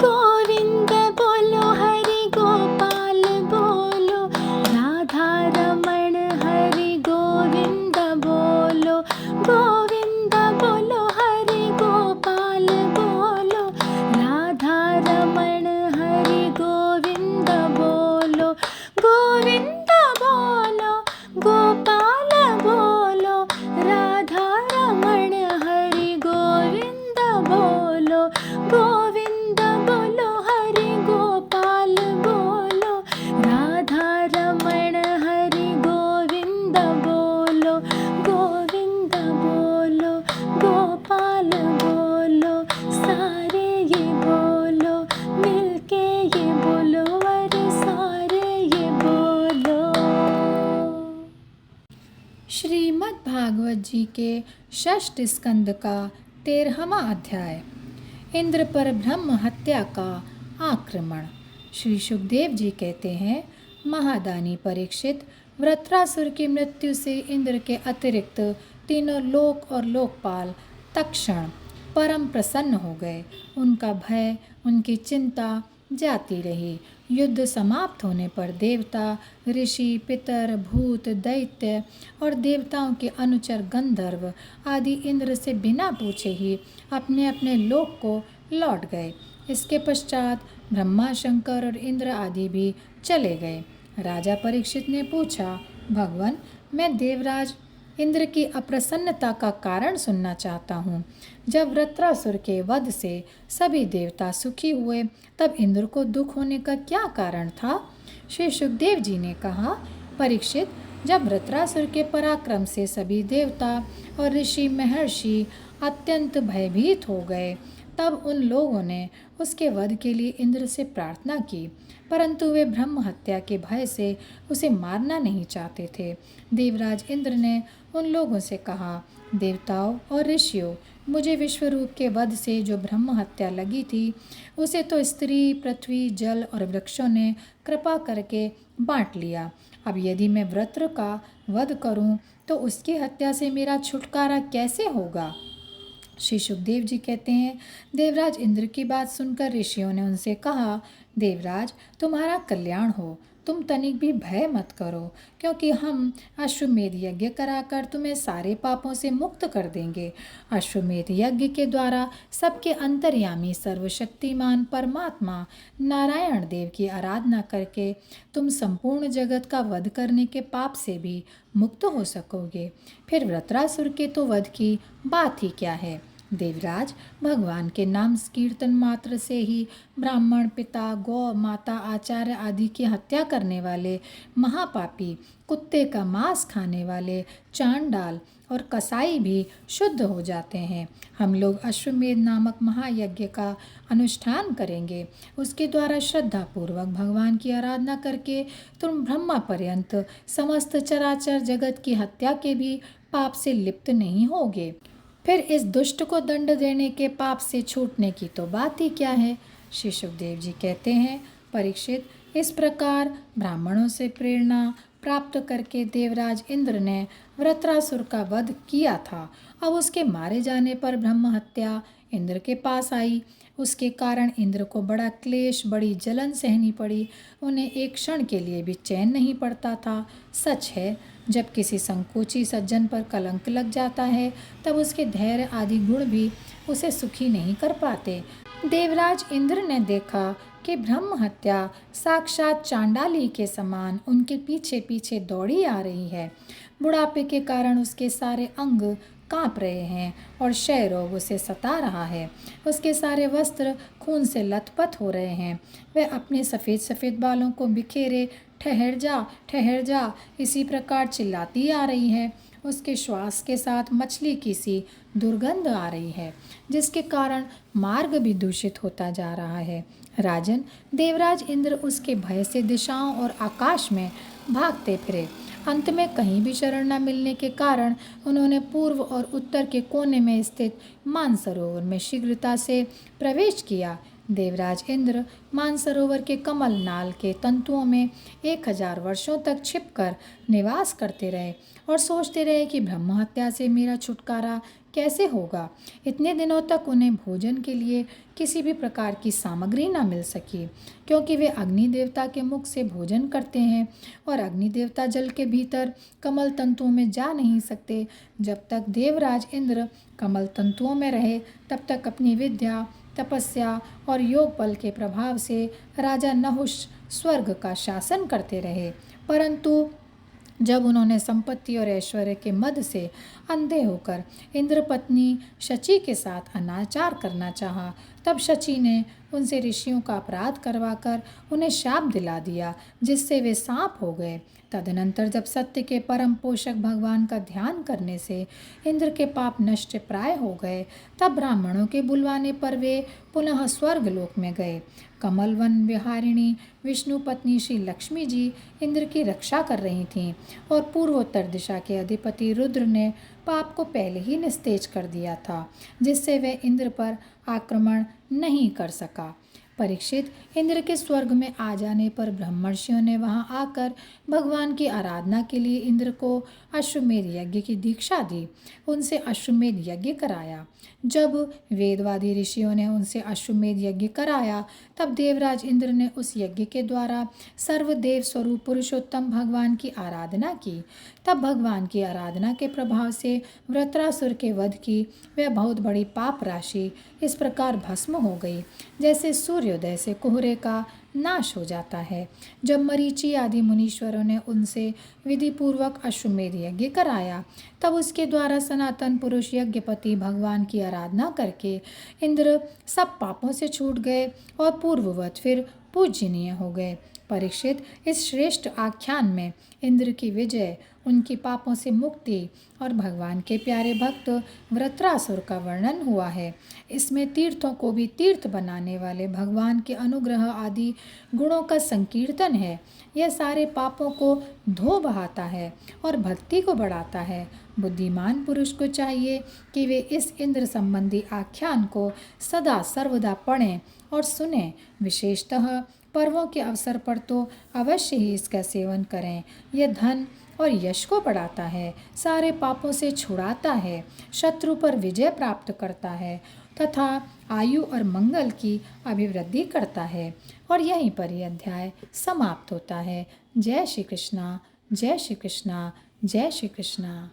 गोविंद बोलो हरि गोपाल बोलो, राधा रमण हरि गोविंद बोलो। गोविंद बोलो हरि गोपाल बोलो, राधा रमण हरि गोविंद बोलो। गोविंद बोलो गोपाल बोलो, राधा रमण हरि गोविंद बोलो। गोविंद बोलो हरि गोपाल बोलो, राधा रमण हरि गोविंद बोलो। गोविंद बोलो गोपाल बोलो, सारे ये बोलो, मिलके ये बोलो, अरे सारे ये बोलो। श्रीमद् भागवत जी के षष्ठ स्कंद का 13वां अध्याय, इंद्र पर ब्रह्म हत्या का आक्रमण। श्री सुखदेव जी कहते हैं, महादानी परीक्षित, वृत्रासुर की मृत्यु से इंद्र के अतिरिक्त तीनों लोक और लोकपाल तत्क्षण परम प्रसन्न हो गए। उनका भय, उनकी चिंता जाती रही। युद्ध समाप्त होने पर देवता, ऋषि, पितर, भूत, दैत्य और देवताओं के अनुचर गंधर्व आदि इंद्र से बिना पूछे ही अपने अपने लोक को लौट गए। इसके पश्चात ब्रह्मा, शंकर और इंद्र आदि भी चले गए। राजा परीक्षित ने पूछा, भगवान, मैं देवराज इंद्र की अप्रसन्नता का कारण सुनना चाहता हूँ। जब वृत्रासुर के वध से सभी देवता सुखी हुए, तब इंद्र को दुख होने का क्या कारण था? श्री सुखदेव जी ने कहा, परीक्षित, जब वृत्रासुर के पराक्रम से सभी देवता और ऋषि महर्षि अत्यंत भयभीत हो गए, तब उन लोगों ने उसके वध के लिए इंद्र से प्रार्थना की, परंतु वे ब्रह्म हत्या के भय से उसे मारना नहीं चाहते थे। देवराज इंद्र ने उन लोगों से कहा, देवताओं और ऋषियों, मुझे विश्वरूप के वध से जो ब्रह्म हत्या लगी थी, उसे तो स्त्री, पृथ्वी, जल और वृक्षों ने कृपा करके बांट लिया। अब यदि मैं वृत्र का वध करूं, तो उसकी हत्या से मेरा छुटकारा कैसे होगा? श्री सुखदेव जी कहते हैं, देवराज इंद्र की बात सुनकर ऋषियों ने उनसे कहा, देवराज, तुम्हारा कल्याण हो, तुम तनिक भी भय मत करो, क्योंकि हम अश्वमेध यज्ञ कराकर तुम्हें सारे पापों से मुक्त कर देंगे। अश्वमेध यज्ञ के द्वारा सबके अंतर्यामी सर्वशक्तिमान परमात्मा नारायण देव की आराधना करके तुम संपूर्ण जगत का वध करने के पाप से भी मुक्त हो सकोगे। फिर वृत्रासुर के तो वध की बात ही क्या है। देवराज, भगवान के नाम कीर्तन मात्र से ही ब्राह्मण, पिता, गौ माता, आचार्य आदि की हत्या करने वाले महापापी, कुत्ते का मांस खाने वाले चांडाल और कसाई भी शुद्ध हो जाते हैं। हम लोग अश्वमेध नामक महायज्ञ का अनुष्ठान करेंगे। उसके द्वारा श्रद्धापूर्वक भगवान की आराधना करके तुम ब्रह्मा पर्यंत समस्त चराचर जगत की हत्या के भी पाप से लिप्त नहीं होगे। फिर इस दुष्ट को दंड देने के पाप से छूटने की तो बात ही क्या है। श्री सुखदेव जी कहते हैं, परीक्षित, इस प्रकार ब्राह्मणों से प्रेरणा प्राप्त करके देवराज इंद्र ने वृत्रासुर का वध किया था। अब उसके मारे जाने पर ब्रह्म हत्या इंद्र के पास आई। उसके कारण इंद्र को बड़ा क्लेश, बड़ी जलन सहनी पड़ी। उन्हें एक क्षण के लिए भी चैन नहीं पड़ता था। सच है, जब किसी संकोची सज्जन पर कलंक लग जाता है, तब उसके धैर्य आदि गुण भी उसे सुखी नहीं कर पाते। देवराज इंद्र ने देखा कि ब्रह्म हत्या साक्षात चांडाली के समान उनके पीछे पीछे दौड़ी आ रही है। बुढ़ापे के कारण उसके सारे अंग कांप रहे हैं और क्षय रोग उसे सता रहा है। उसके सारे वस्त्र खून से लथपथ हो रहे हैं। वह अपने सफ़ेद सफ़ेद बालों को बिखेरे ठहर जा इसी प्रकार चिल्लाती आ रही है। उसके श्वास के साथ मछली की सी दुर्गंध आ रही है, जिसके कारण मार्ग भी दूषित होता जा रहा है। राजन, देवराज इंद्र उसके भय से दिशाओं और आकाश में भागते फिरे। अंत में कहीं भी शरण न मिलने के कारण उन्होंने पूर्व और उत्तर के कोने में स्थित मानसरोवर में शीघ्रता से प्रवेश किया। देवराज इंद्र मानसरोवर के कमल नाल के तंतुओं में 1000 वर्षों तक छिपकर निवास करते रहे और सोचते रहे कि ब्रह्म हत्या से मेरा छुटकारा कैसे होगा। इतने दिनों तक उन्हें भोजन के लिए किसी भी प्रकार की सामग्री न मिल सकी, क्योंकि वे अग्नि देवता के मुख से भोजन करते हैं और अग्नि देवता जल के भीतर कमल तंतुओं में जा नहीं सकते। जब तक देवराज इंद्र कमल तंतुओं में रहे तब तक अपनी विद्या, तपस्या और योग बल के प्रभाव से राजा नहुष स्वर्ग का शासन करते रहे। परंतु जब उन्होंने संपत्ति और ऐश्वर्य के मद से अंधे होकर इंद्रपत्नी शची के साथ अनाचार करना चाहा, तब शची ने उनसे ऋषियों का अपराध करवाकर उन्हें शाप दिला दिया, जिससे वे सांप हो गए। तदनंतर जब सत्य के परम पोषक भगवान का ध्यान करने से इंद्र के पाप नष्ट प्राय हो गए, तब ब्राह्मणों के बुलवाने पर वे पुनः स्वर्ग लोक में गए। कमल वन विहारिणी विष्णु पत्नी श्री लक्ष्मी जी इंद्र की रक्षा कर रही थीं और पूर्वोत्तर दिशा के अधिपति रुद्र ने पाप को पहले ही निस्तेज कर दिया था, जिससे वह इंद्र पर आक्रमण नहीं कर सका। परीक्षित, इंद्र के स्वर्ग में आ जाने पर ब्रह्मर्षियों ने वहां आकर भगवान की आराधना के लिए इंद्र को अश्वमेध यज्ञ की दीक्षा दी, उनसे अश्वमेध यज्ञ कराया। जब वेदवादी ऋषियों ने उनसे अश्वमेध यज्ञ कराया, तब देवराज इंद्र ने उस यज्ञ के द्वारा सर्वदेव स्वरूप पुरुषोत्तम भगवान की आराधना की। तब भगवान की आराधना के प्रभाव से वृत्रासुर के वध की वह बहुत बड़ी पाप राशि इस प्रकार भस्म हो गई, जैसे सूर्योदय से कोहरे का नाश हो जाता है। जब मरीचि आदि मुनीश्वरों ने उनसे विधि पूर्वक अश्वमेध यज्ञ कराया, तब उसके द्वारा सनातन पुरुष यज्ञपति भगवान की आराधना करके इंद्र सब पापों से छूट गए और पूर्ववत फिर पूजनीय हो गए। परीक्षित, इस श्रेष्ठ आख्यान में इंद्र की विजय, उनकी पापों से मुक्ति और भगवान के प्यारे भक्त वृत्रासुर का वर्णन हुआ है। इसमें तीर्थों को भी तीर्थ बनाने वाले भगवान के अनुग्रह आदि गुणों का संकीर्तन है। यह सारे पापों को धो बहाता है और भक्ति को बढ़ाता है। बुद्धिमान पुरुष को चाहिए कि वे इस इंद्र संबंधी आख्यान को सदा सर्वदा पढ़ें और सुनें। विशेषतः पर्वों के अवसर पर तो अवश्य ही इसका सेवन करें। यह धन और यश को बढ़ाता है, सारे पापों से छुड़ाता है, शत्रु पर विजय प्राप्त करता है तथा आयु और मंगल की अभिवृद्धि करता है। और यहीं पर यह अध्याय समाप्त होता है। जय श्री कृष्णा, जय श्री कृष्णा, जय श्री कृष्णा।